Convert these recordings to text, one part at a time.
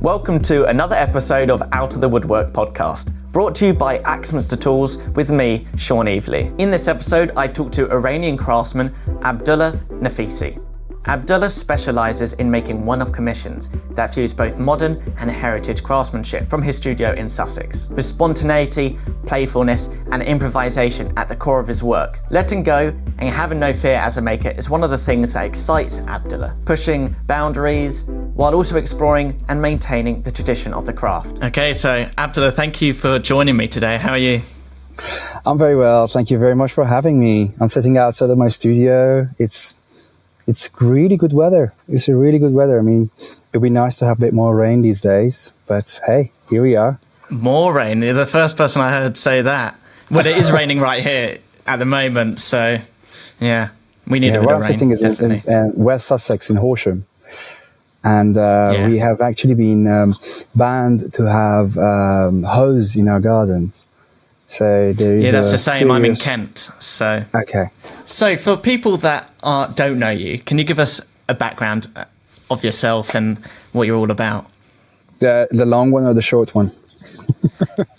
Welcome to another episode of Out of the Woodwork podcast, brought to you by Axminster Tools with me, Sean Evely. In this episode, I talked to Iranian craftsman Abdollah Nafisi. Abdollah specialises in making one-off commissions that fuse both modern and heritage craftsmanship from his studio in Sussex, with spontaneity, playfulness and improvisation at the core of his work. Letting go and having no fear as a maker is one of the things that excites Abdollah, pushing boundaries while also exploring and maintaining the tradition of the craft. Okay, so Abdollah, thank you for joining me today. How are you? I'm very well. Thank you very much for having me. I'm sitting outside of my studio. It's really good weather. It's a really good weather. I mean, it'd be nice to have a bit more rain these days, but hey, here we are. More rain? You're the first person I heard say that. Well, it is raining right here at the moment, so yeah, we need a bit of rain. Where I'm sitting is in West Sussex in Horsham, and we have actually been banned to have hose in our gardens. So there is that's the same. I'm in Kent. So okay. So for people that don't know you, can you give us a background of yourself and what you're all about? The long one or the short one?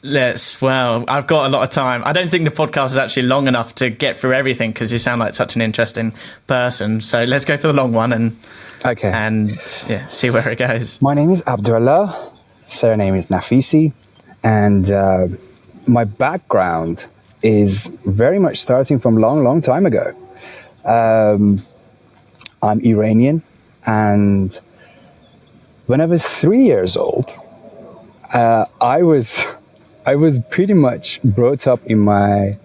Well, I've got a lot of time. I don't think the podcast is actually long enough to get through everything because you sound like such an interesting person. So let's go for the long one and see where it goes. My name is Abdollah. Surname is Nafisi, and my background is very much starting from long time ago. I'm Iranian, and when I was 3 years old, I was pretty much brought up in my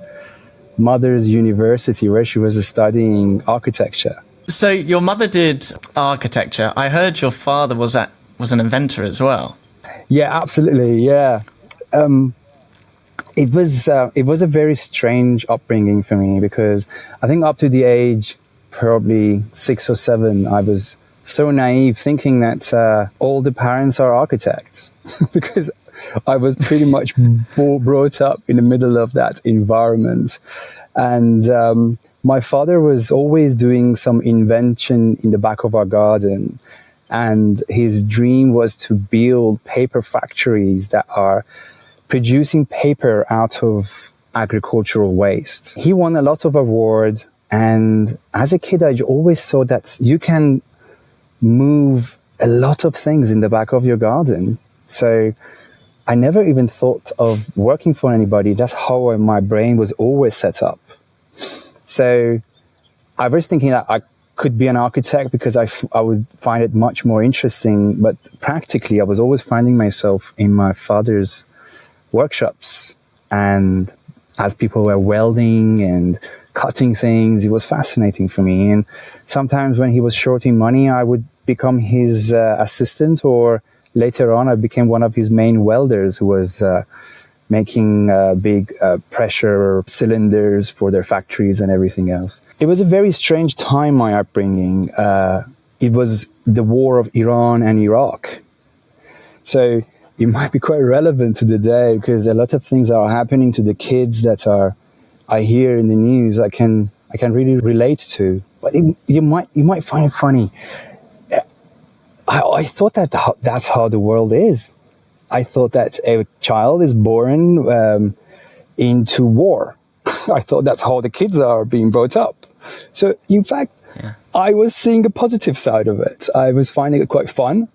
mother's university where she was studying architecture. So your mother did architecture. I heard your father was an inventor as well. Yeah, absolutely. Yeah. It was a very strange upbringing for me because I think up to the age probably 6 or 7, I was so naive thinking that all the parents are architects because I was pretty much brought up in the middle of that environment. And my father was always doing some invention in the back of our garden. And his dream was to build paper factories that are producing paper out of agricultural waste. He won a lot of awards, and as a kid, I always saw that you can move a lot of things in the back of your garden. So I never even thought of working for anybody. That's how my brain was always set up. So I was thinking that I could be an architect because I would find it much more interesting, but practically I was always finding myself in my father's workshops, and as people were welding and cutting things, it was fascinating for me. And sometimes when he was short in money, I would become his assistant, or later on I became one of his main welders who was making big pressure cylinders for their factories and everything else. It was a very strange time, my upbringing. It was the war of Iran and Iraq. So it might be quite relevant to the day because a lot of things are happening to the kids that I hear in the news. I can really relate to. But you might find it funny. I thought that's how the world is. I thought that a child is born into war. I thought that's how the kids are being brought up. So in fact, I was seeing a positive side of it. I was finding it quite fun.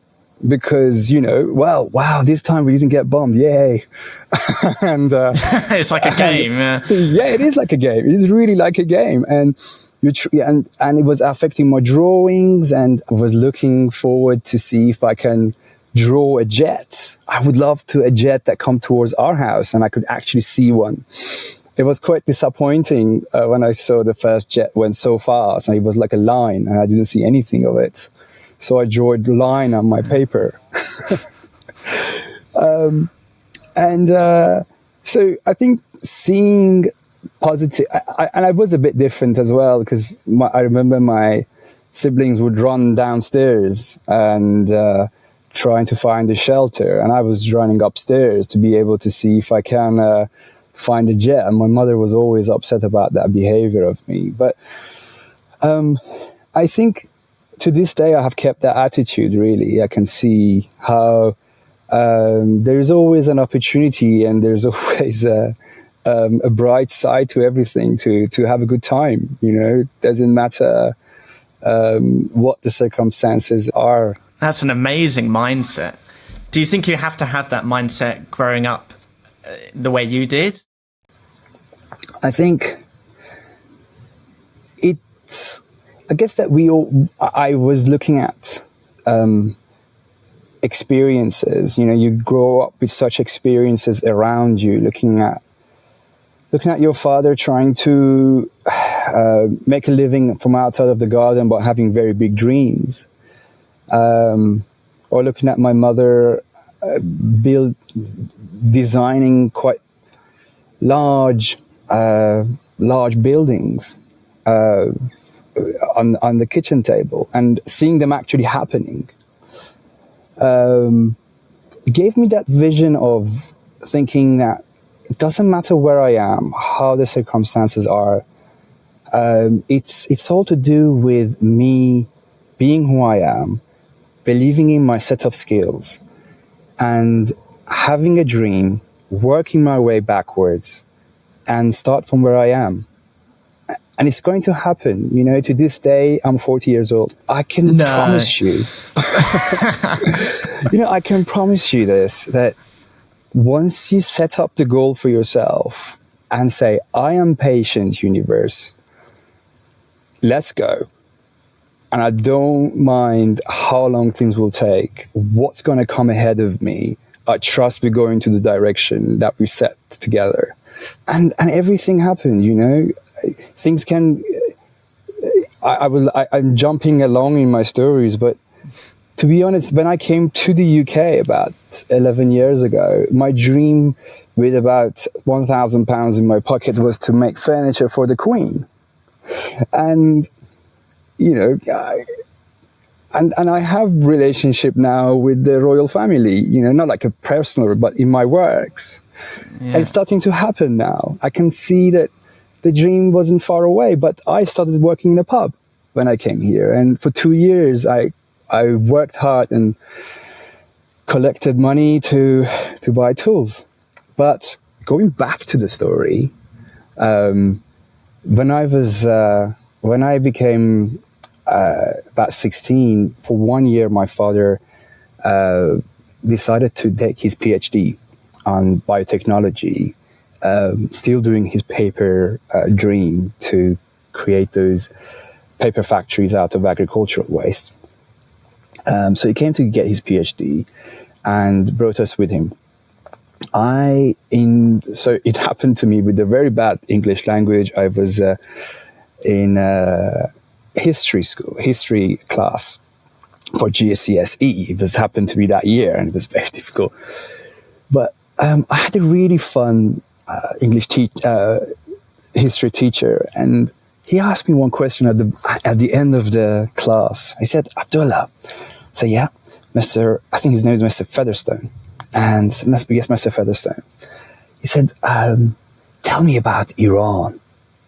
Because, wow, this time we didn't get bombed. Yay. And it's like a game. Yeah, it is like a game. It is really like a game. And and it was affecting my drawings, and I was looking forward to see if I can draw a jet. I would love a jet that come towards our house and I could actually see one. It was quite disappointing when I saw the first jet went so fast and it was like a line and I didn't see anything of it. So I drew a line on my paper. So I think seeing positive, and I was a bit different as well because I remember my siblings would run downstairs and trying to find a shelter, and I was running upstairs to be able to see if I can find a jet, and my mother was always upset about that behavior of me. But I think to this day I have kept that attitude, really. I can see how there's always an opportunity, and there's always a bright side to everything, to have a good time. Doesn't matter what the circumstances are. That's an amazing mindset. Do you think you have to have that mindset growing up the way you did? I think I guess that I was looking at experiences. You grow up with such experiences around you, looking at your father trying to make a living from outside of the garden but having very big dreams. Or looking at my mother designing quite large buildings on the kitchen table, and seeing them actually happening gave me that vision of thinking that it doesn't matter where I am, how the circumstances are. It's all to do with me being who I am, believing in my set of skills, and having a dream, working my way backwards, and start from where I am. And it's going to happen. To this day, I'm 40 years old. I can promise you, I can promise you this, that once you set up the goal for yourself and say, I am patient, universe, let's go. And I don't mind how long things will take, what's going to come ahead of me. I trust we're going to the direction that we set together. And everything happened, Things can... I'm jumping along in my stories, but to be honest, when I came to the UK about 11 years ago, my dream with about £1,000 in my pocket was to make furniture for the Queen. And and I have relationship now with the royal family, not like a personal, but in my works. Yeah. And it's starting to happen now. I can see that the dream wasn't far away, but I started working in a pub when I came here. And for 2 years, I worked hard and collected money to buy tools. But going back to the story, when I became about 16, for 1 year, my father decided to take his PhD on biotechnology, still doing his paper dream to create those paper factories out of agricultural waste. So he came to get his PhD and brought us with him. So it happened to me with a very bad English language. I was in history class for GCSE. It happened to be that year, and it was very difficult. But I had a really fun history teacher, and he asked me one question at the end of the class. He said, "Abdullah," I said, "Yeah, Mr." I think his name is Mr. Featherstone. And yes, Mr. Featherstone. He said, "Tell me about Iran."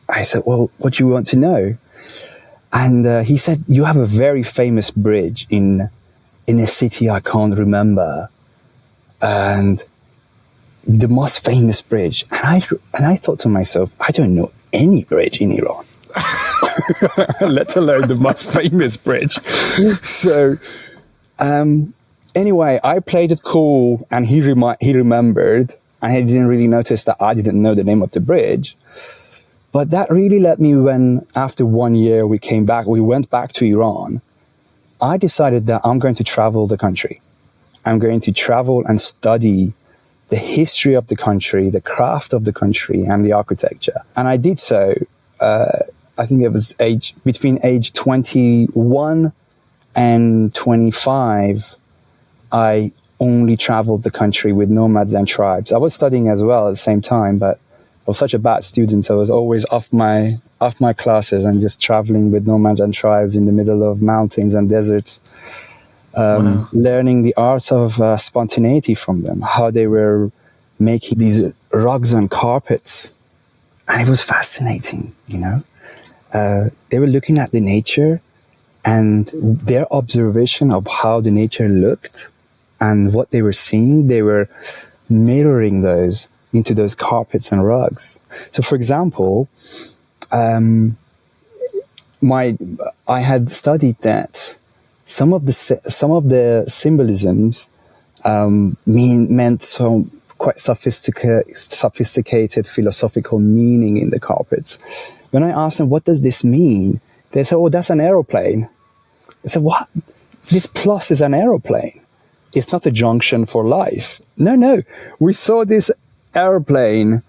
I said, "Well, what do you want to know?" And he said, "You have a very famous bridge in a city I can't remember, and the most famous bridge." And I thought to myself, I don't know any bridge in Iran, let alone the most famous bridge. So, anyway, I played it cool, and he remembered, and he didn't really notice that I didn't know the name of the bridge. But that really let me, when after 1 year we went back to Iran, I decided that I'm going to travel the country. I'm going to travel and study the history of the country, the craft of the country, and the architecture. And I did so. I think it was between age 21 and 25. I only traveled the country with nomads and tribes. I was studying as well at the same time, but I was such a bad student. I was always off my classes and just traveling with nomads and tribes in the middle of mountains and deserts, learning the arts of spontaneity from them, how they were making these rugs and carpets. And it was fascinating, They were looking at the nature, and their observation of how the nature looked and what they were seeing, they were mirroring those into those carpets and rugs. So, for example, I had studied that some of the symbolisms meant some quite sophisticated philosophical meaning in the carpets. When I asked them, what does this mean? They said, oh, that's an aeroplane. I said, what? This plus is an aeroplane. It's not a junction for life. No. We saw this airplane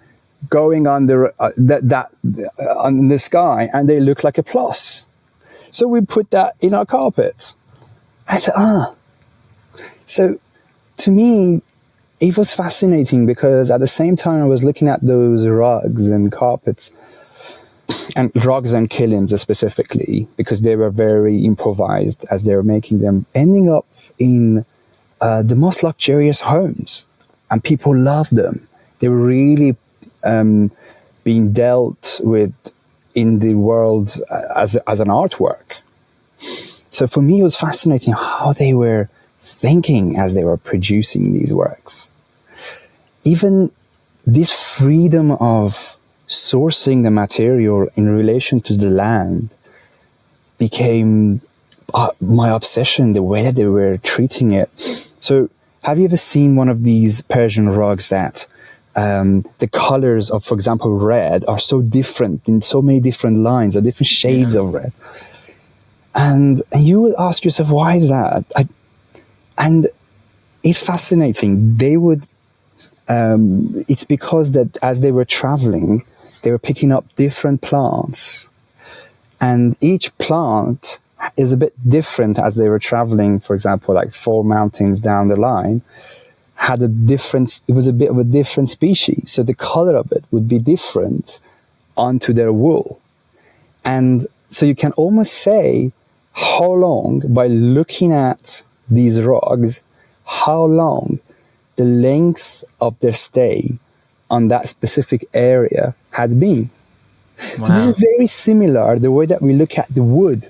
going on on the sky, and they look like a plus. So we put that in our carpet. I said, So to me, it was fascinating because at the same time I was looking at those rugs and carpets, and rugs and kilims specifically, because they were very improvised as they were making them, ending up in the most luxurious homes, and people loved them. They were really being dealt with in the world as an artwork. So for me, it was fascinating how they were thinking as they were producing these works. Even this freedom of sourcing the material in relation to the land became my obsession, the way that they were treating it. So have you ever seen one of these Persian rugs that the colors of, for example, red are so different in so many different lines or different shades of red? And you would ask yourself, why is that? And it's fascinating. They would, it's because that as they were traveling, they were picking up different plants. And each plant is a bit different as they were traveling. For example, like 4 mountains down the line, had a different, it was a bit of a different species. So the color of it would be different onto their wool. And so you can almost say how long, by looking at these rugs, how long the length of their stay on that specific area had been. Wow. So this is very similar, the way that we look at the wood.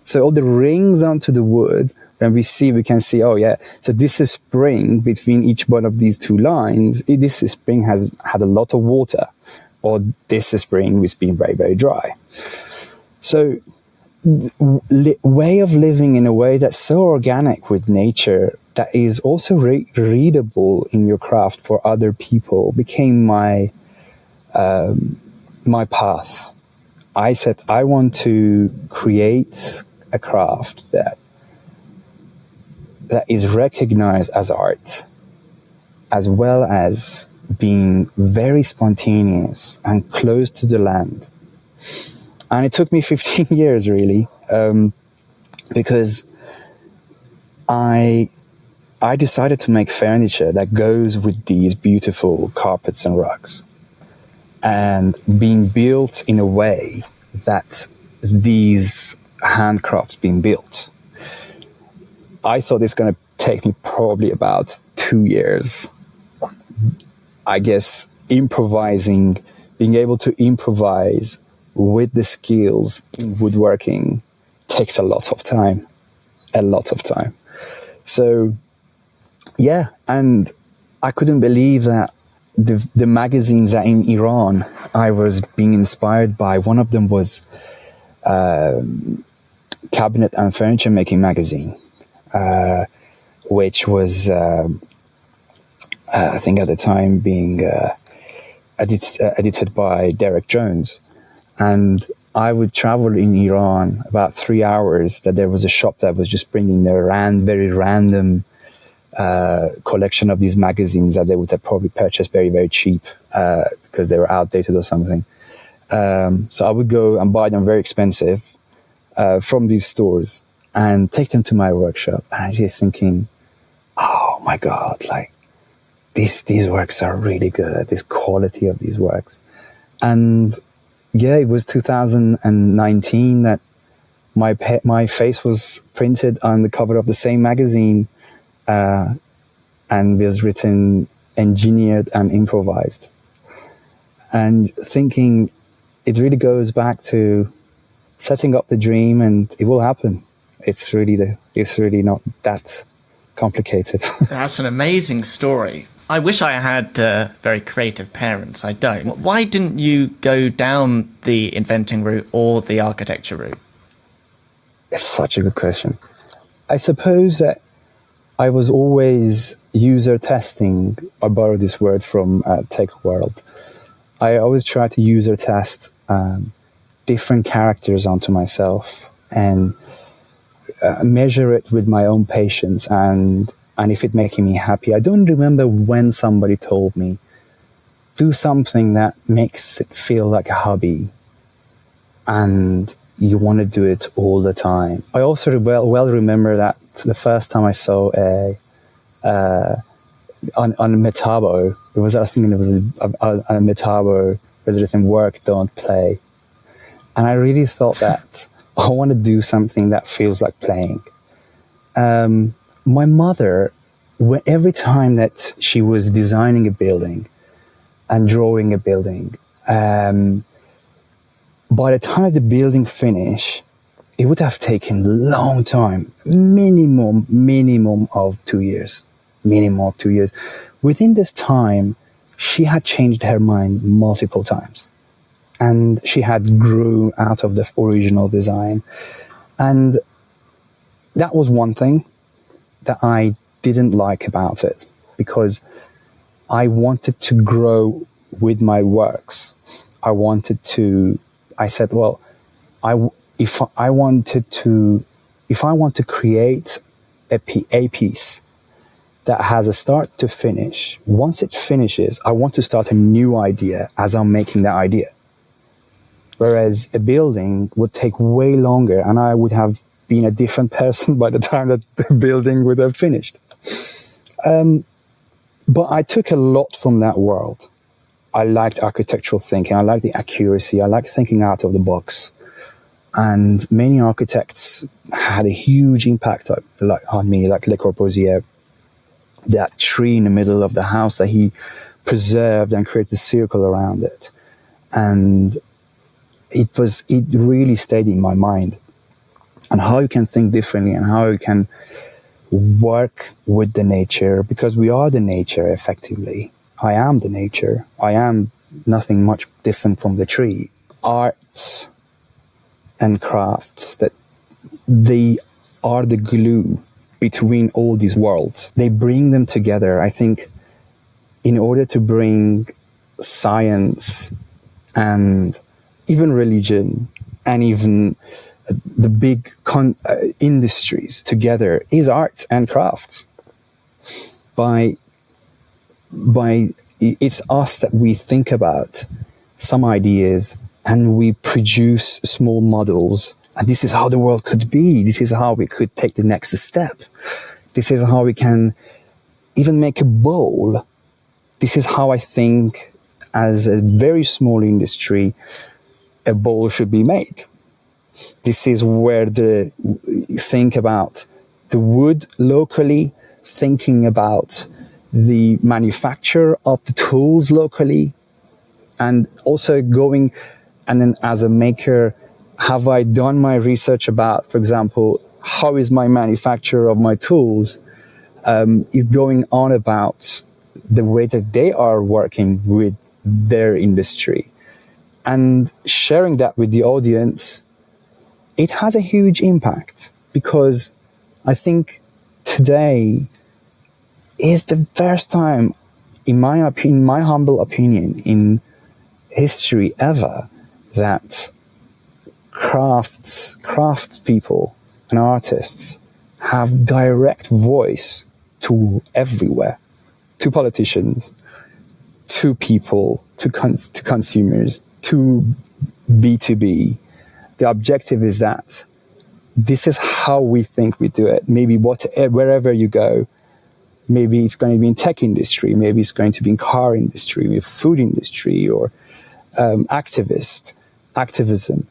So all the rings onto the wood, when we can see, oh yeah, so this is spring between each one of these two lines. This spring has had a lot of water, or this spring has been very, very dry. So way of living in a way that's so organic with nature, that is also readable in your craft for other people, became my path. I said, I want to create a craft that is recognized as art, as well as being very spontaneous and close to the land. And it took me 15 years, really, because I decided to make furniture that goes with these beautiful carpets and rugs, and being built in a way that these handcrafts being built. I thought it's going to take me probably about 2 years. I guess improvising, being able to improvise with the skills in woodworking takes a lot of time. So, yeah, and I couldn't believe that the magazines that in Iran I was being inspired by, one of them was Cabinet and Furniture Making magazine, which was, I think at the time, being edited by Derek Jones. And I would travel in Iran about 3 hours, that there was a shop that was just bringing their very random collection of these magazines that they would have probably purchased very, very cheap because they were outdated or something. So I would go and buy them very expensive from these stores and take them to my workshop. And I'm just thinking, oh my God, like these works are really good, this quality of these works. And yeah, it was 2019 that my face was printed on the cover of the same magazine, and was written engineered and improvised. And thinking, it really goes back to setting up the dream, and it will happen. It's really not that complicated. That's an amazing story. I wish I had very creative parents. I don't. Why didn't you go down the inventing route or the architecture route? It's such a good question. I suppose that I was always user testing. I borrowed this word from tech world. I always try to user test different characters onto myself and measure it with my own patience and if it's making me happy. I don't remember when somebody told me, do something that makes it feel like a hobby and you want to do it all the time. I also well remember that the first time I saw on a Metabo, I think it was a Metabo where there's written work, don't play. And I really thought that I want to do something that feels like playing. My mother, every time that she was designing a building and drawing a building, by the time the building finished, it would have taken a long time, minimum of 2 years. Within this time, she had changed her mind multiple times. And she had grew out of the original design. And that was one thing that I didn't like about it, because I wanted to grow with my works. I said, well, if I want to create a piece that has a start to finish, once it finishes, I want to start a new idea as I'm making that idea. Whereas a building would take way longer and I would have been a different person by the time that the building would have finished. But I took a lot from that world. I liked architectural thinking. I liked the accuracy. I liked thinking out of the box. And many architects had a huge impact on me, like Le Corbusier. That tree in the middle of the house that he preserved and created a circle around it. And it really stayed in my mind. And how you can think differently and how you can work with the nature, because we are the nature effectively. I am the nature. I am nothing much different from the tree. Arts and crafts, that they are the glue between all these worlds. They bring them together. I think in order to bring science and even religion and even the big industries together is arts and crafts. It's us that we think about some ideas and we produce small models. And this is how the world could be. This is how we could take the next step. This is how we can even make a bowl. This is how I think, as a very small industry, a bowl should be made. This is where think about the wood locally, thinking about the manufacture of the tools locally, and also going, and then as a maker, have I done my research about, for example, how is my manufacture of my tools is going on about the way that they are working with their industry, and sharing that with the audience. It has a huge impact, because I think today is the first time, in my humble opinion, in history ever, that craftspeople and artists have direct voice to everywhere, to politicians, to people, to consumers, to B2B. The objective is that this is how we think we do it. Maybe wherever you go, maybe it's going to be in tech industry, maybe it's going to be in car industry, maybe food industry, or activism.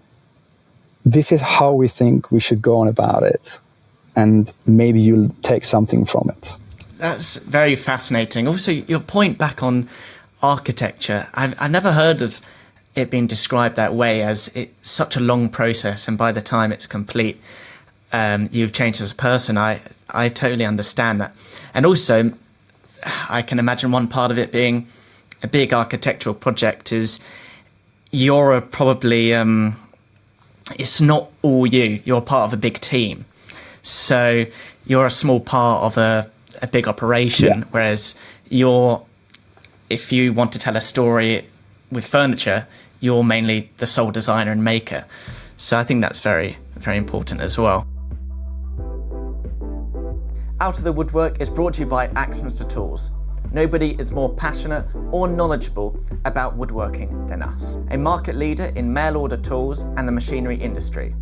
This is how we think we should go on about it, and maybe you'll take something from it. That's very fascinating. Also, your point back on architecture, I never heard of it being described that way, as it's such a long process, and by the time it's complete, you've changed as a person. I totally understand that. And also, I can imagine one part of it being a big architectural project is you're probably, it's not all you. You're part of a big team. So you're a small part of a big operation, whereas if you want to tell a story with furniture, you're mainly the sole designer and maker. So I think that's very, very important as well. Out of the Woodwork is brought to you by Axminster Tools. Nobody is more passionate or knowledgeable about woodworking than us. A market leader in mail order tools and the machinery industry.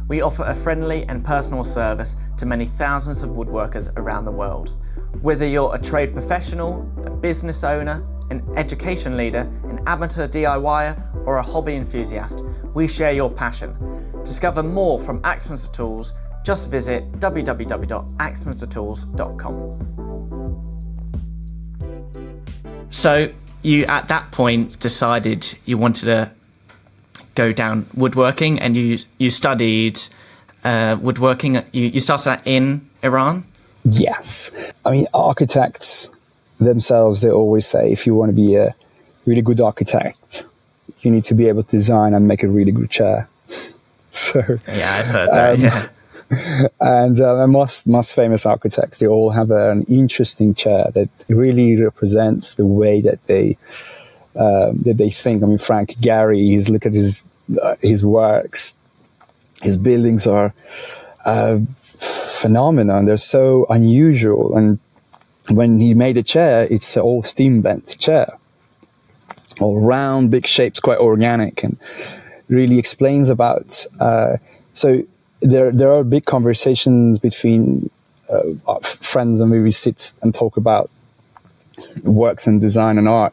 We offer a friendly and personal service to many thousands of woodworkers around the world. Whether you're a trade professional, a business owner, an education leader, an amateur DIYer, or a hobby enthusiast, we share your passion. Discover more from Axminster Tools. Just visit www.axminstertools.com. So you, at that point, decided you wanted to go down woodworking, and you studied woodworking. You started that in Iran? Yes. I mean, architects themselves, they always say, if you want to be a really good architect, you need to be able to design and make a really good chair. So yeah, I've heard that. And most famous architects, they all have an interesting chair that really represents the way that they think. I mean, Frank Gehry, look at his works. His buildings are phenomenal. They're so unusual. And when he made a chair, it's an all steam bent chair, all round, big shapes, quite organic, and really explains about. So there are big conversations between our friends, and we sit and talk about works and design and art.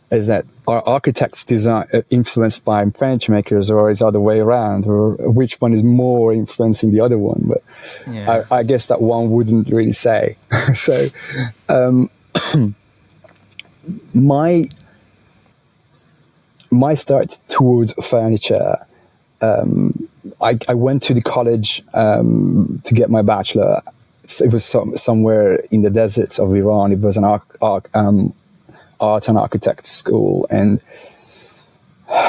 Is that are architects design influenced by furniture makers, or is the other way around, or which one is more influencing the other one? But I guess that one wouldn't really say. So my start towards furniture, I went to the college to get my bachelor. It was somewhere in the deserts of Iran. It was an art and architect school,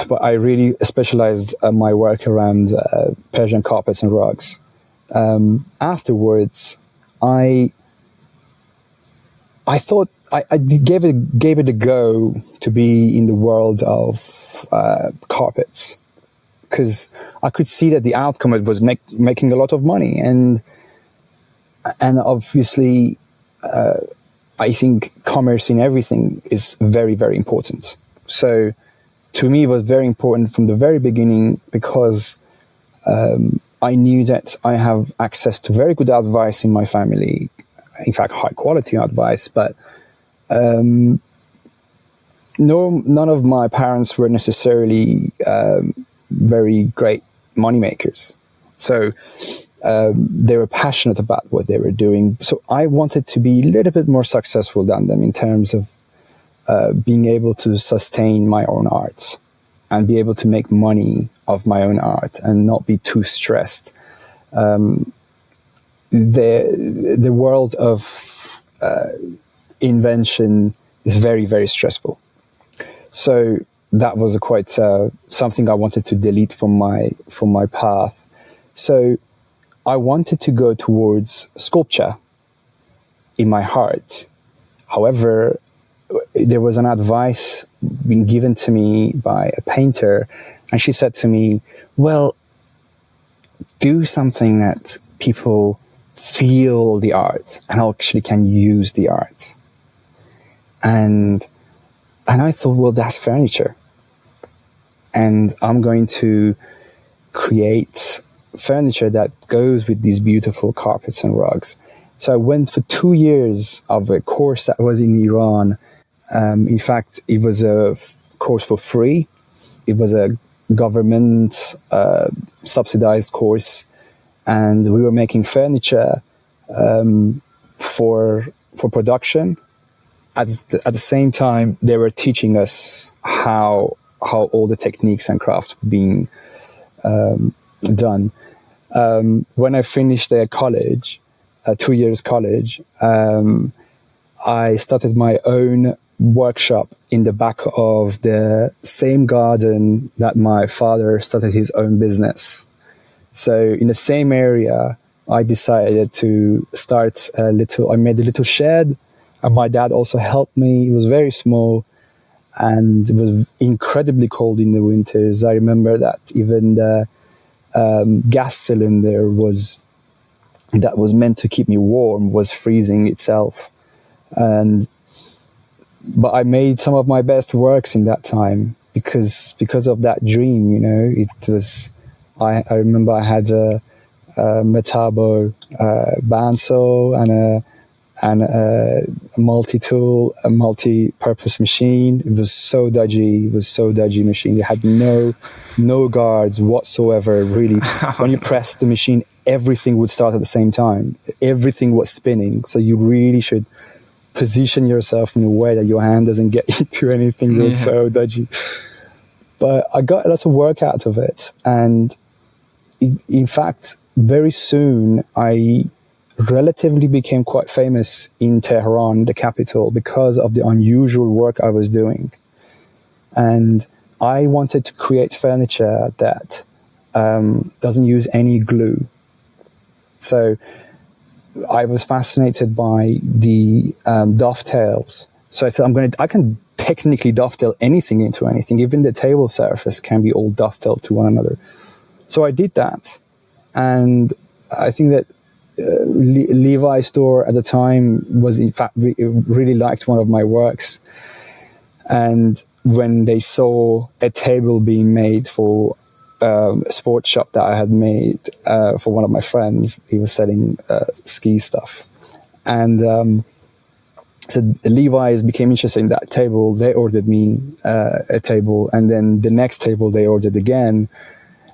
but I really specialized my work around Persian carpets and rugs. Afterwards, I thought I gave it a go to be in the world of carpets, because I could see that the outcome it was making a lot of money, and obviously. I think commerce in everything is very, very important. So to me, it was very important from the very beginning, because I knew that I have access to very good advice in my family, in fact, high quality advice, but none of my parents were necessarily very great money makers. So they were passionate about what they were doing. So I wanted to be a little bit more successful than them in terms of being able to sustain my own art and be able to make money of my own art and not be too stressed. The world of invention is very, very stressful. So that was quite something I wanted to delete from my path. So I wanted to go towards sculpture in my heart. However, there was an advice being given to me by a painter, and she said to me, well, do something that people feel the art and actually can use the art. And I thought, well, that's furniture. And I'm going to create furniture that goes with these beautiful carpets and rugs. So I went for 2 years of a course that was in Iran. In fact, it was a course for free. It was a government subsidized course, and we were making furniture for production. At the same time, they were teaching us how all the techniques and crafts being done. When I finished college, 2 years college, I started my own workshop in the back of the same garden that my father started his own business. So in the same area, I decided to start I made a little shed, and my dad also helped me. It was very small, and it was incredibly cold in the winters. I remember that even the gas cylinder that was meant to keep me warm was freezing itself. But I made some of my best works in that time because of that dream. It was. I remember I had a Metabo bandsaw and a multi-tool, a multi-purpose machine. It was so dodgy. It was so dodgy machine. It had no guards whatsoever. Really, when you pressed the machine, everything would start at the same time. Everything was spinning. So you really should position yourself in a way that your hand doesn't get into anything. It was so dodgy. But I got a lot of work out of it, and in fact, very soon I relatively became quite famous in Tehran, the capital, because of the unusual work I was doing. And I wanted to create furniture that doesn't use any glue. So I was fascinated by the dovetails. So I said, I can technically dovetail anything into anything. Even the table surface can be all dovetailed to one another. So I did that, and I think that Levi's store at the time was in fact really liked one of my works. And when they saw a table being made for a sports shop that I had made for one of my friends, he was selling ski stuff, and so Levi's became interested in that table. They ordered me a table, and then the next table they ordered again.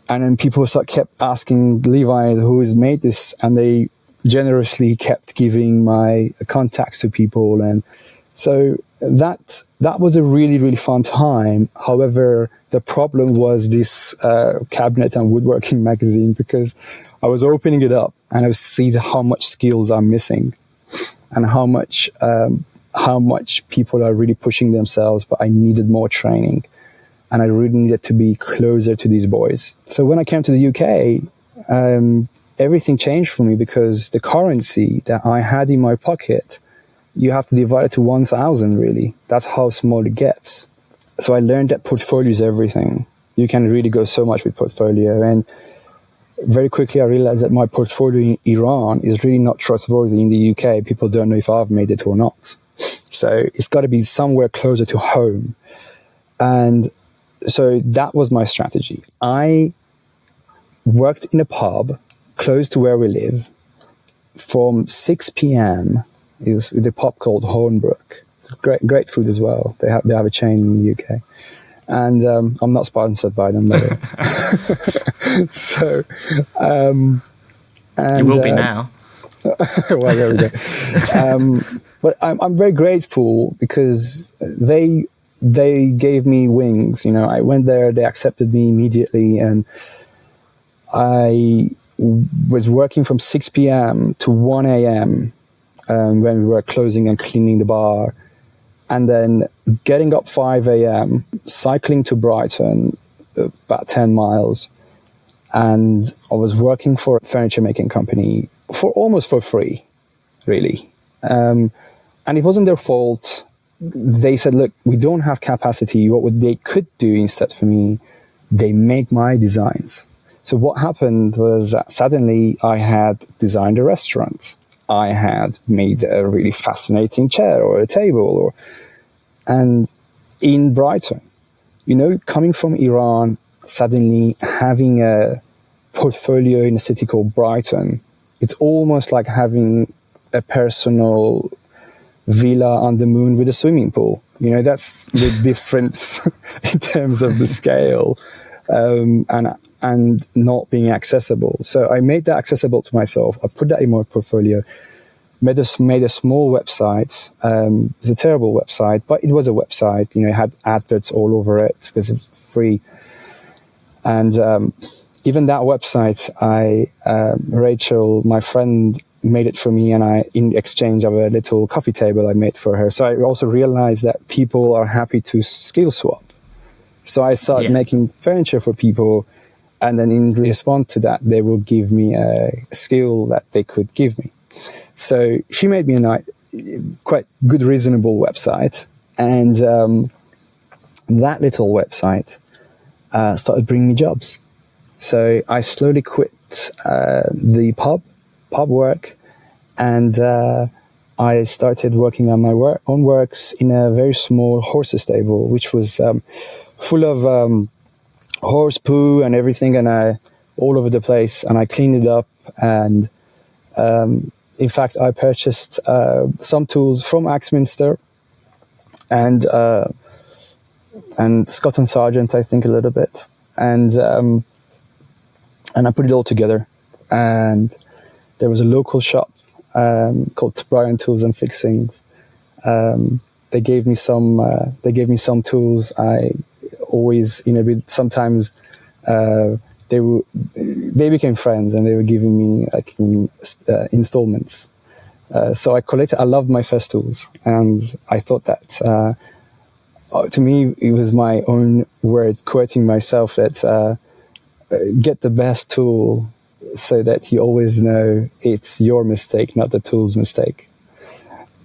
And then people kept asking Levi who has made this, and they generously kept giving my contacts to people. And so that was a really, really fun time. However, the problem was this cabinet and woodworking magazine, because I was opening it up and I was seeing how much skills I'm missing and how much people are really pushing themselves, but I needed more training. And I really needed to be closer to these boys. So when I came to the UK, everything changed for me, because the currency that I had in my pocket, you have to divide it to 1,000, really. That's how small it gets. So I learned that portfolio is everything. You can really go so much with portfolio. And very quickly I realized that my portfolio in Iran is really not trustworthy in the UK. People don't know if I've made it or not. So it's got to be somewhere closer to home. And so that was my strategy. I worked in a pub close to where we live from 6 p.m. It was with a pub called Hornbrook. It's great food as well. They have a chain in the UK. And I'm not sponsored by them, though. So, and, you will be now. Well, there we go. But I'm very grateful, because they gave me wings. I went there, they accepted me immediately, and I was working from 6 p.m. to 1 a.m. When we were closing and cleaning the bar, and then getting up 5 a.m., cycling to Brighton, about 10 miles, and I was working for a furniture making company almost for free, really. And it wasn't their fault. They said, look, we don't have capacity. What they could do instead for me, they make my designs. So what happened was that suddenly I had designed a restaurant. I had made a really fascinating chair or a table, and in Brighton, coming from Iran, suddenly having a portfolio in a city called Brighton, it's almost like having a personal villa on the moon with a swimming pool. That's the difference in terms of the scale, and not being accessible. So I made that accessible to myself. I put that in my portfolio, made a small website. It was a terrible website, but it was a website. It had adverts all over it because it was free. And even that website, Rachel, my friend, made it for me, and in exchange of a little coffee table I made for her. So I also realized that people are happy to skill swap. So I started making furniture for people, and then in response to that, they will give me a skill that they could give me. So she made me a quite good, reasonable website, and that little website started bringing me jobs. So I slowly quit the pub work, and I started working on my own works in a very small horse stable, which was full of horse poo and everything, and all over the place. And I cleaned it up, and in fact, I purchased some tools from Axminster and Scott and Sargent, I think, a little bit, and I put it all together. And there was a local shop called Brian Tools and Fixings. They gave me some tools. I always, sometimes they became friends, and they were giving me like installments. So I loved my first tools, and I thought that to me it was my own word quoting myself that get the best tool so that you always know it's your mistake, not the tool's mistake.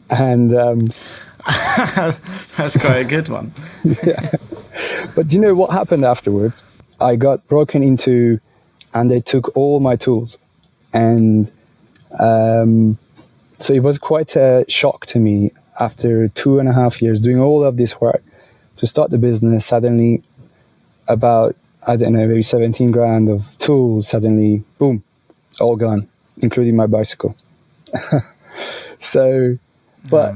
And that's quite a good one. Yeah. But you know what happened afterwards? I got broken into, and they took all my tools. And so it was quite a shock to me after 2.5 years doing all of this work to start the business. Suddenly, about, I don't know, maybe 17 grand of tools, suddenly, boom, all gone, including my bicycle. So, but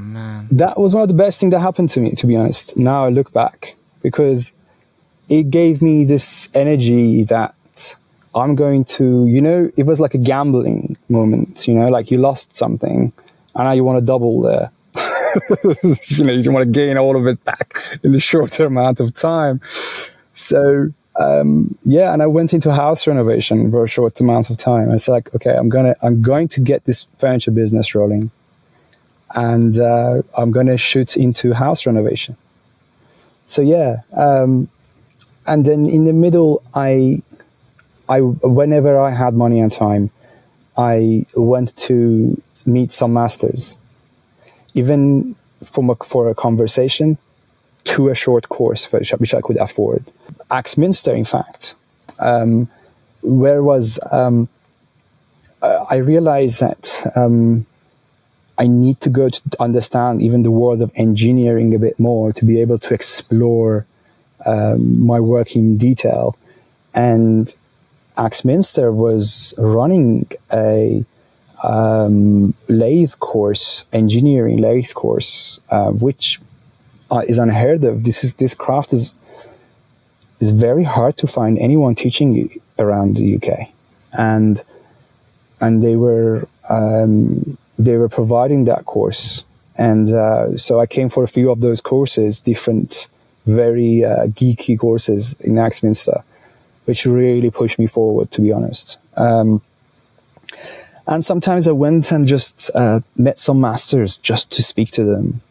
that was one of the best things that happened to me, to be honest. Now I look back, because it gave me this energy that I'm going to, it was like a gambling moment, like you lost something and now you want to double there. You want to gain all of it back in a shorter amount of time. So, and I went into house renovation for a short amount of time. I said, like, okay, I'm going to get this furniture business rolling, and I'm going to shoot into house renovation. So and then in the middle, I whenever I had money and time, I went to meet some masters, even for a conversation, to a short course which I could afford. Axminster, in fact, I realized that I need to go to understand even the world of engineering a bit more to be able to explore my work in detail. And Axminster was running a engineering lathe course, which is unheard of. This craft is very hard to find anyone teaching you around the UK, and they were providing that course, and so I came for a few of those courses, different, very geeky courses in Axminster, which really pushed me forward, to be honest. And sometimes I went and just met some masters just to speak to them,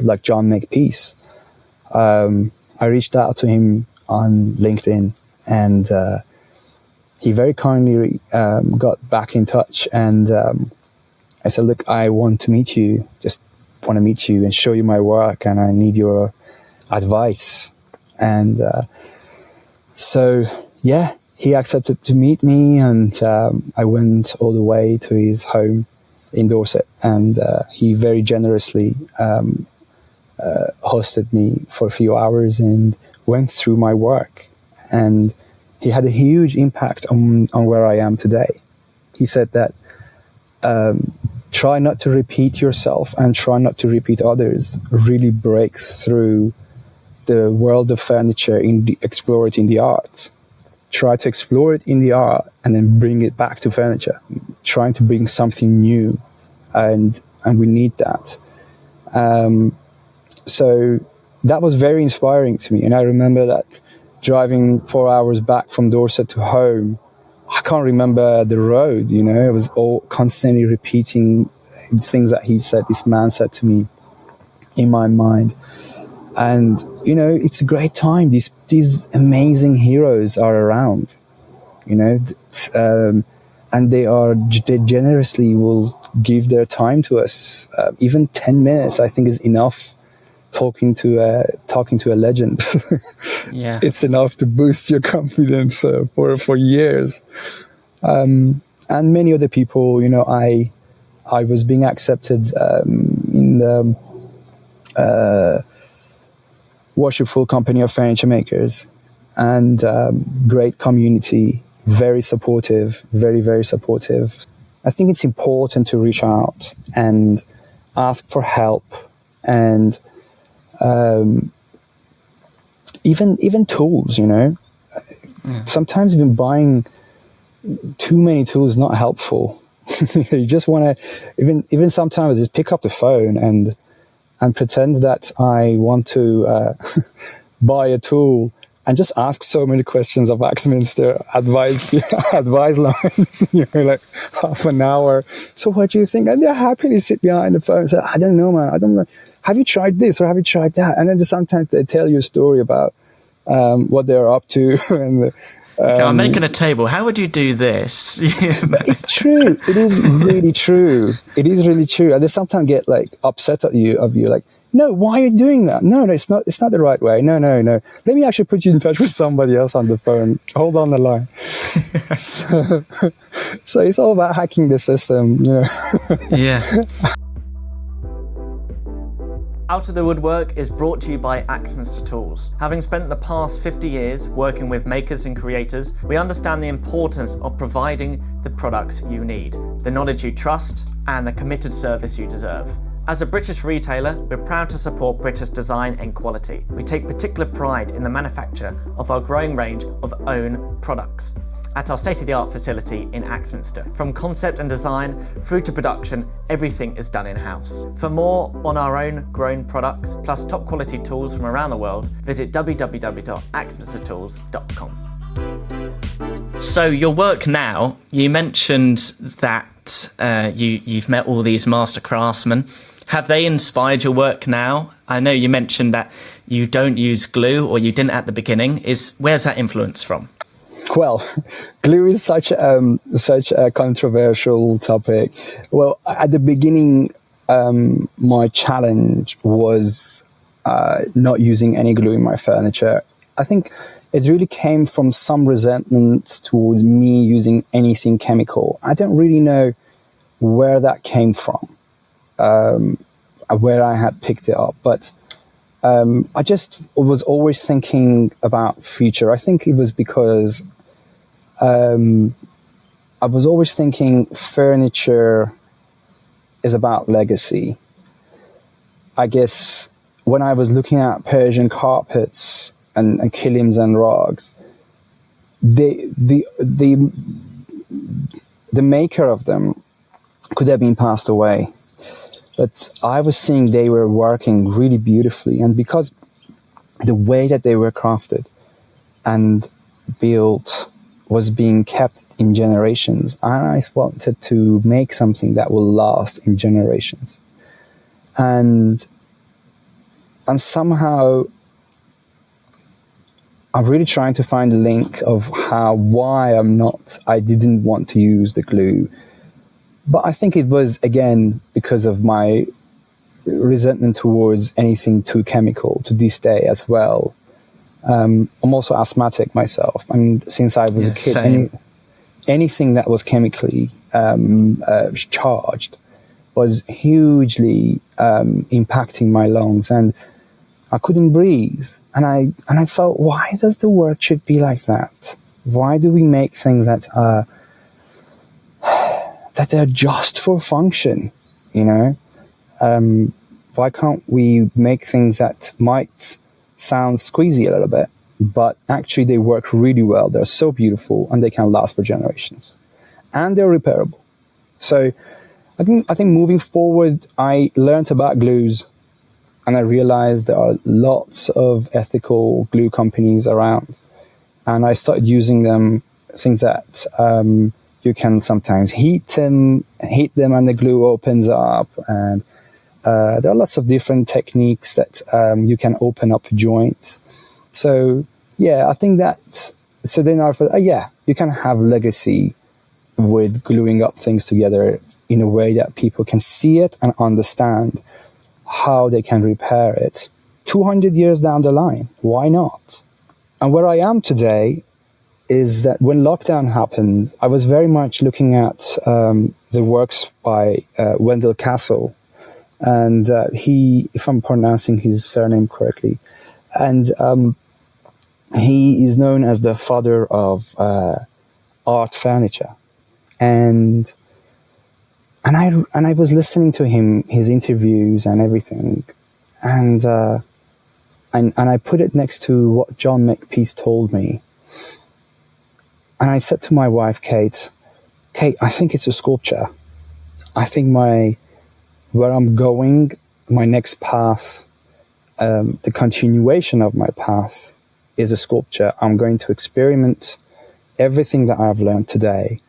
like John Makepeace. I reached out to him on LinkedIn, and he very kindly got back in touch, and I said, look, I want to meet you, and show you my work, and I need your advice. And he accepted to meet me, and I went all the way to his home in Dorset, and he very generously hosted me for a few hours and went through my work, and he had a huge impact on where I am today. He said that try not to repeat yourself and try not to repeat others. Really break through the world of furniture, explore it in the art. Try to explore it in the art and then bring it back to furniture. Trying to bring something new, and we need that. So that was very inspiring to me, and I remember that driving 4 hours back from Dorset to home, I can't remember the road, you know. I was all constantly repeating things that this man said to me in my mind. And, you know, it's a great time. These amazing heroes are around, you know, and they generously will give their time to us. Even 10 minutes, I think, is enough. Talking to a legend. Yeah, it's enough to boost your confidence for years. And many other people, you know, I was being accepted in the worshipful company of furniture makers, and great community, very supportive, very, very supportive. I think it's important to reach out and ask for help, and even tools, you know. Sometimes even buying too many tools is not helpful. You just want to even sometimes just pick up the phone and pretend that I want to buy a tool and just ask so many questions of Axminster advice lines, you know, like half an hour. So what do you think? And they're happily sit behind the phone and say, I don't know, man. I don't know. Have you tried this or have you tried that? And then sometimes they tell you a story about what they're up to. And okay, I'm making a table. How would you do this? But it's true. It is really true. It is really true. And they sometimes get like upset at you, like, no, why are you doing that? No, it's not the right way. No. Let me actually put you in touch with somebody else on the phone. Hold on the line. So it's all about hacking the system, you know. Yeah. Out of the Woodwork is brought to you by Axminster Tools. Having spent the past 50 years working with makers and creators, we understand the importance of providing the products you need, the knowledge you trust, and the committed service you deserve. As a British retailer, we're proud to support British design and quality. We take particular pride in the manufacture of our growing range of own products at our state-of-the-art facility in Axminster. From concept and design through to production, everything is done in-house. For more on our own grown products, plus top quality tools from around the world, visit www.axminstertools.com. So your work now, you mentioned that you've met all these master craftsmen. Have they inspired your work now? I know you mentioned that you don't use glue, or you didn't at the beginning. Where's that influence from? Well, glue is such a controversial topic. Well, at the beginning, my challenge was not using any glue in my furniture. I think it really came from some resentment towards me using anything chemical. I don't really know where that came from, where I had picked it up, but I just was always thinking about future. I think it was because I was always thinking furniture is about legacy. I guess when I was looking at Persian carpets and kilims and rugs, the maker of them could have been passed away. But I was seeing they were working really beautifully, and because the way that they were crafted and built was being kept in generations, I wanted to make something that will last in generations. And somehow I'm really trying to find a link of why I didn't want to use the glue. But I think it was, again, because of my resentment towards anything too chemical to this day as well. I'm also asthmatic myself. I mean, since I was a kid, anything that was chemically charged was hugely impacting my lungs, and I couldn't breathe. And I felt, why does the work should be like that? Why do we make things that are just for function, you know? Why can't we make things that might sound squeezy a little bit, but actually they work really well. They're so beautiful and they can last for generations, and they're repairable. So I think moving forward, I learned about glues, and I realized there are lots of ethical glue companies around. and I started using them, things that you can sometimes heat them and the glue opens up, and there are lots of different techniques that you can open up a joint. So yeah, I think so then I thought, you can have legacy with gluing up things together in a way that people can see it and understand how they can repair it 200 years down the line. Why not? And where I am today is that when lockdown happened, I was very much looking at the works by Wendell Castle. And he, if I'm pronouncing his surname correctly, and he is known as the father of art furniture. And I was listening to his interviews and everything, and I put it next to what John Makepeace told me. And I said to my wife, Kate, I think it's a sculpture. I think where I'm going, my next path, the continuation of my path is a sculpture. I'm going to experiment everything that I've learned today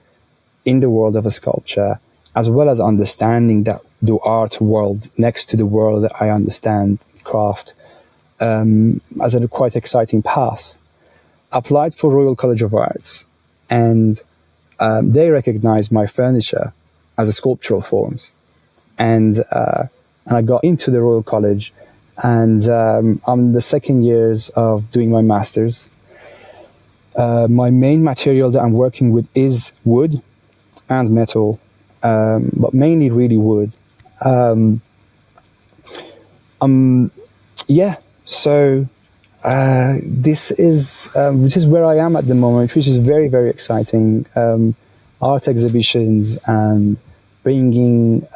in the world of a sculpture, as well as understanding that the art world next to the world that I understand, craft, as a quite exciting path. Applied for Royal College of Arts, and they recognized my furniture as a sculptural forms. And I got into the Royal College, and I'm the second years of doing my master's. My main material that I'm working with is wood and metal, but mainly really wood. So this is where I am at the moment, which is very, very exciting. Art exhibitions and bringing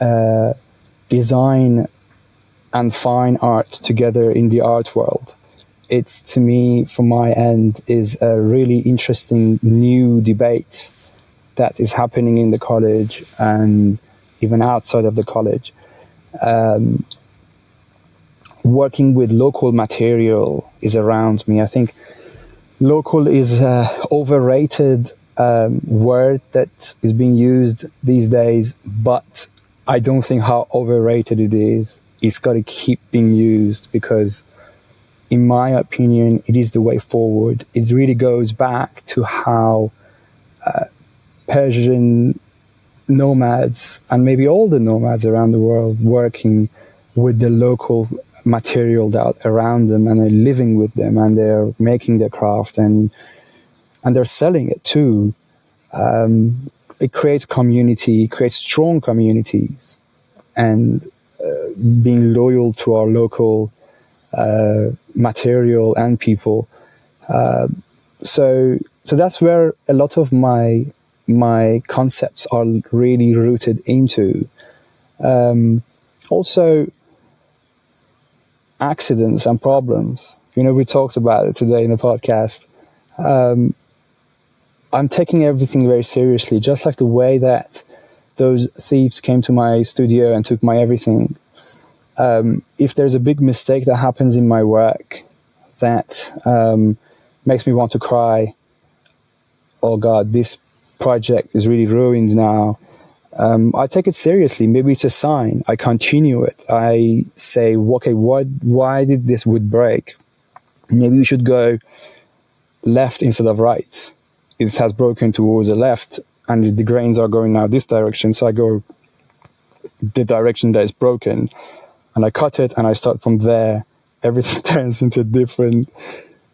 design and fine art together in the art world. It's, to me, from my end, is a really interesting new debate that is happening in the college and even outside of the college. Working with local material is around me. I think local is an overrated word that is being used these days, but I don't think how overrated it is. It's got to keep being used because, in my opinion, it is the way forward. It really goes back to how Persian nomads, and maybe all the nomads around the world, working with the local material that around them, and they're living with them, and they're making their craft, and they're selling it too. It creates community, creates strong communities, and being loyal to our local material and people. So that's where a lot of my concepts are really rooted into. Also, accidents and problems. We talked about it today in the podcast. I'm taking everything very seriously, just like the way that those thieves came to my studio and took my everything. If there's a big mistake that happens in my work that makes me want to cry, oh God, this project is really ruined now, I take it seriously. Maybe it's a sign. I continue it. I say, okay, why did this wood break? Maybe we should go left instead of right. It has broken towards the left, and the grains are going now this direction, so I go the direction that is broken, and I cut it, and I start from there. Everything turns into different.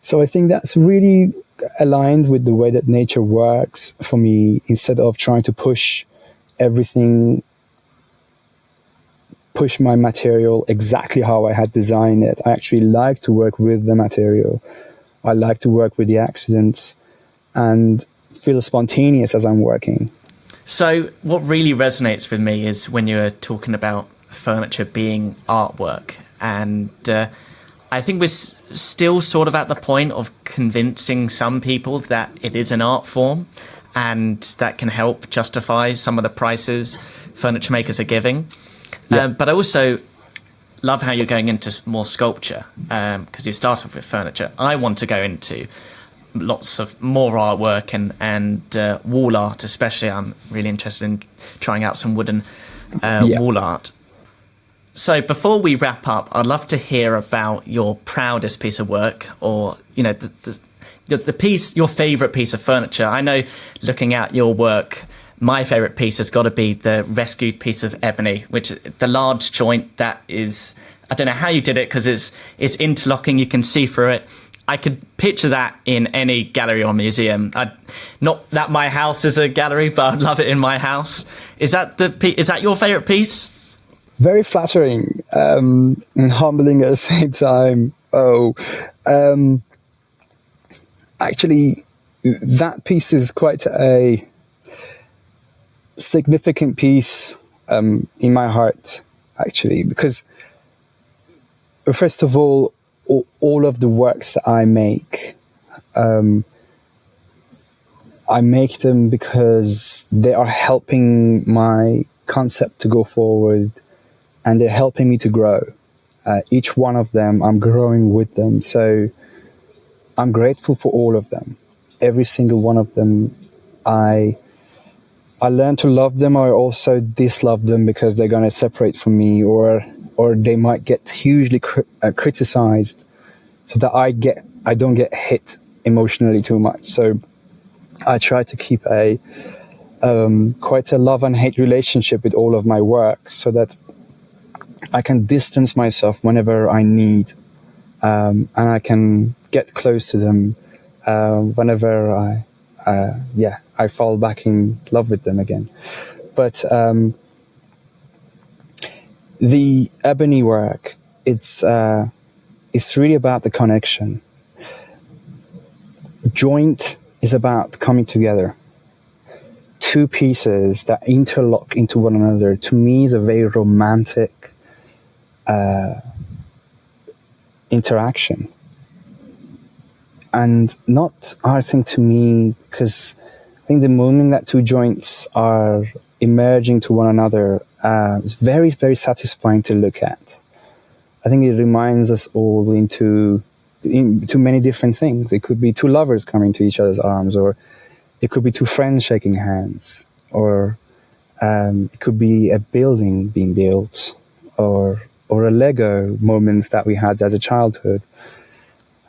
So I think that's really aligned with the way that nature works for me. Instead of trying to push my material exactly how I had designed it, I actually like to work with the material. I like to work with the accidents and feel spontaneous as I'm working. So what really resonates with me is when you're talking about furniture being artwork, and I think we're still sort of at the point of convincing some people that it is an art form, and that can help justify some of the prices furniture makers are giving. Yeah. But I also love how you're going into more sculpture, because you start off with furniture. I want to go into lots of more artwork and wall art especially. I'm really interested in trying out some wooden wall art. So before we wrap up, I'd love to hear about your proudest piece of work, or the piece, your favourite piece of furniture. I know, looking at your work, my favourite piece has got to be the rescued piece of ebony, which the large joint that is, I don't know how you did it because it's interlocking, you can see through it. I could picture that in any gallery or museum. Not that my house is a gallery, but I'd love it in my house. Is that your favourite piece? Very flattering and humbling at the same time. Actually, that piece is quite a significant piece in my heart, actually, because first of all of the works that I make them because they are helping my concept to go forward, and they're helping me to grow. Each one of them, I'm growing with them. So I'm grateful for all of them. Every single one of them, I learn to love them, or also dislove them because they're going to separate from me, or they might get hugely criticized, so that I don't get hit emotionally too much. So I try to keep quite a love and hate relationship with all of my works, so that I can distance myself whenever I need, and I can get close to them whenever I fall back in love with them again. But the ebony work, it's really about the connection. Joint is about coming together. Two pieces that interlock into one another, to me, is a very romantic interaction, and not arting to me, because I think the moment that two joints are emerging to one another is very, very satisfying to look at. I think it reminds us all into many different things. It could be two lovers coming to each other's arms, or it could be two friends shaking hands, or it could be a building being built, or a Lego moment that we had as a childhood.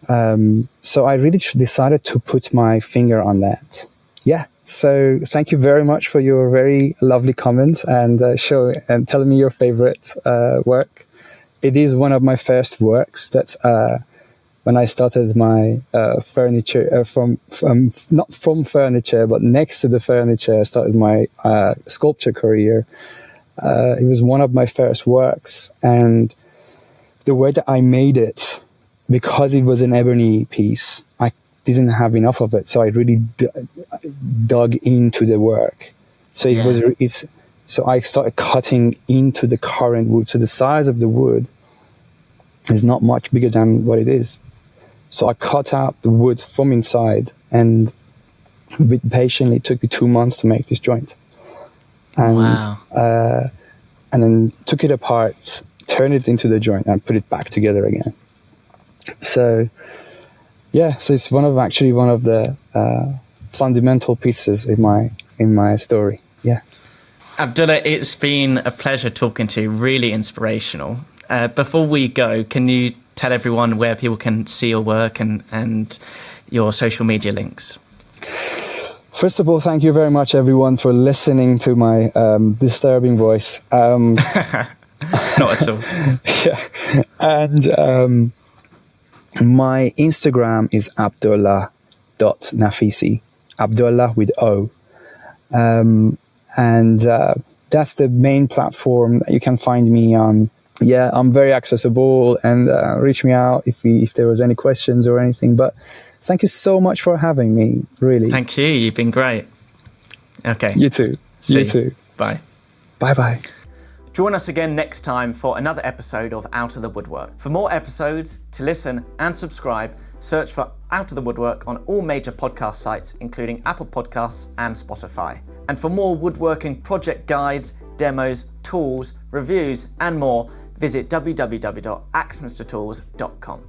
So I really decided to put my finger on that. Yeah. So thank you very much for your very lovely comment and telling me your favorite work. It is one of my first works. That's when I started my furniture not from furniture, but next to the furniture. I started my sculpture career. It was one of my first works, and the way that I made it, because it was an ebony piece, I didn't have enough of it, so I really dug into the work. So so I started cutting into the current wood. So the size of the wood is not much bigger than what it is. So I cut out the wood from inside, and patiently, it took me 2 months to make this joint. And, wow. And then took it apart, turned it into the joint, and put it back together again. So, so it's one of the fundamental pieces in my story. Yeah. Abdollah, it's been a pleasure talking to you. Really inspirational. Before we go, can you tell everyone where people can see your work and your social media links? First of all, thank you very much, everyone, for listening to my disturbing voice. Not at all. Yeah. And my Instagram is Abdollah.Nafisi. Abdollah with O. And that's the main platform that you can find me on. Yeah, I'm very accessible, and reach me out if there was any questions or anything. But thank you so much for having me, really. Thank you. You've been great. Okay. You too. See you too. Bye. Bye-bye. Join us again next time for another episode of Out of the Woodwork. For more episodes, to listen and subscribe, search for Out of the Woodwork on all major podcast sites, including Apple Podcasts and Spotify. And for more woodworking project guides, demos, tools, reviews, and more, visit www.axminstertools.com.